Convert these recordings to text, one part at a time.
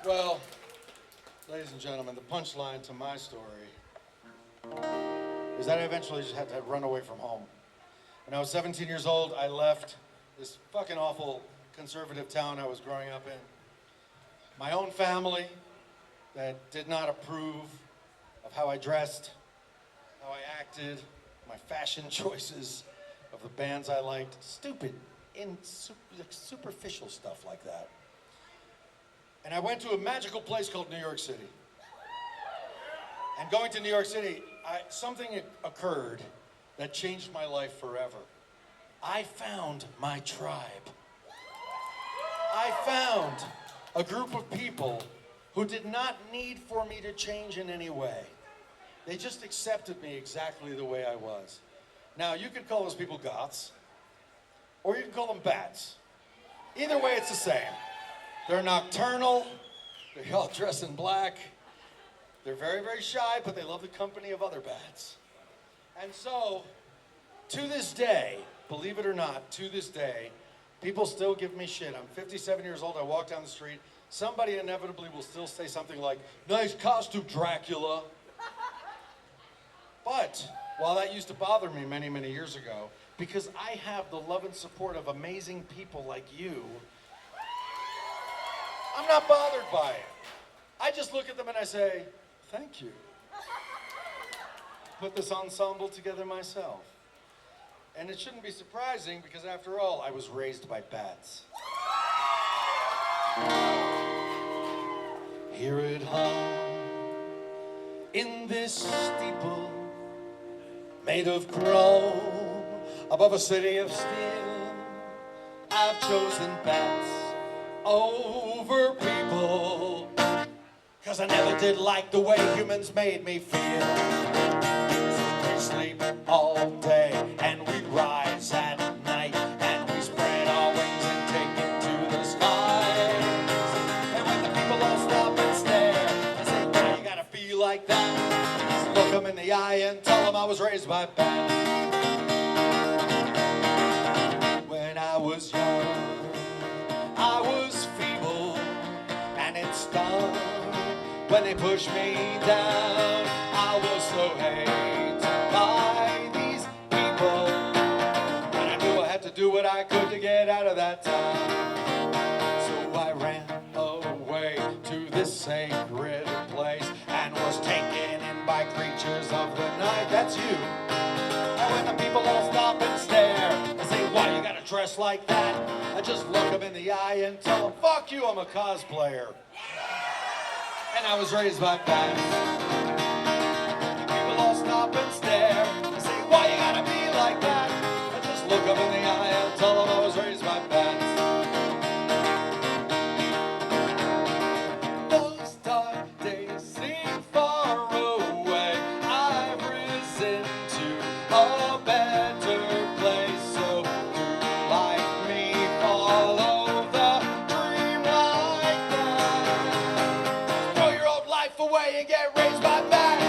Well, ladies and gentlemen, the punchline to my story is that I eventually just had to run away from home. When I was 17 years old, I left this fucking awful conservative town I was growing up in. My own family that did not approve of how I dressed, how I acted, my fashion choices, of the bands I liked. Stupid, superficial stuff like that. And I went to a magical place called New York City. And going to New York City, something occurred that changed my life forever. I found my tribe. I found a group of people who did not need for me to change in any way. They just accepted me exactly the way I was. Now, you could call those people Goths, or you can call them bats. Either way, it's the same. They're nocturnal, they all dress in black, they're very, very shy, but they love the company of other bats. And so, to this day, believe it or not, to this day, people still give me shit. I'm 57 years old, I walk down the street, somebody inevitably will still say something like, "Nice costume, Dracula." But, while that used to bother me many, many years ago, because I have the love and support of amazing people like you, I'm not bothered by it. I just look at them and I say, thank you. Put this ensemble together myself. And it shouldn't be surprising because after all, I was raised by bats. Here at home, in this steeple, made of chrome, above a city of steel, I've chosen bats over people, 'cause I never did like the way humans made me feel. So we sleep all day and we rise at night, and we spread our wings and take it to the skies. And when the people all stop and stare and say, "Why you gotta be like that?" Just look them in the eye and tell them I was raised by bats. When I was young, I was feeble, and it stung when they pushed me down. I was so hated by these people, and I knew I had to do what I could to get out of that town. So I ran away to this sacred place and was taken in by creatures of the night. That's you. And when the people all stop and stare and say, "Why you gotta dress like that?" I just look them in the eye and tell them, "Fuck you, I'm a cosplayer." And I was raised by bats. People all stop and stare and say, "Why you gotta be like that?" I just look them in the eye and tell them I was raised by bats. Those dark days seem far away. I've risen to a better place. So do like me, follow the dream like that. Throw your old life away and get raised by bats.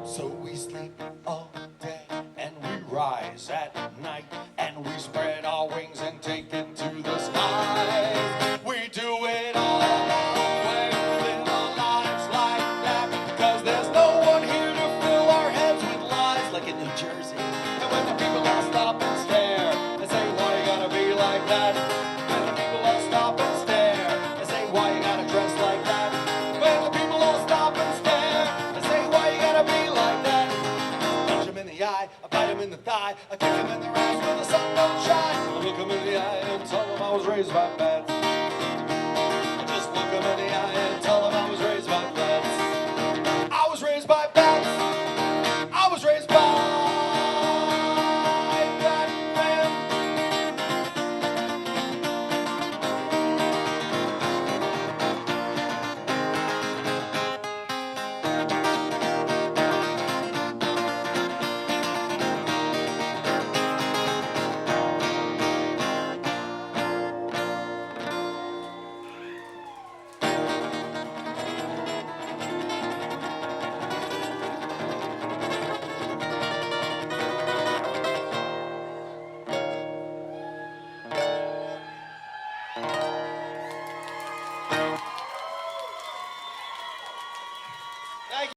So we sleep all day and we rise at night, and we spread our wings and take it to the skies. We do it all our way, live our lives like that, because there's no one here to fill our heads with lies like in New Jersey. And when the people all stop and stare and say, "Why you gotta be like that?" When the people all stop and stare and say, "Why you gotta dress like that?" When the people all stop and stare and say, "Why you gotta be like that?" Punch them in the eye, I bite them in the thigh, I kick them in their ass when the sun don't shine. I look them in the eye and tell them I was raised by bats.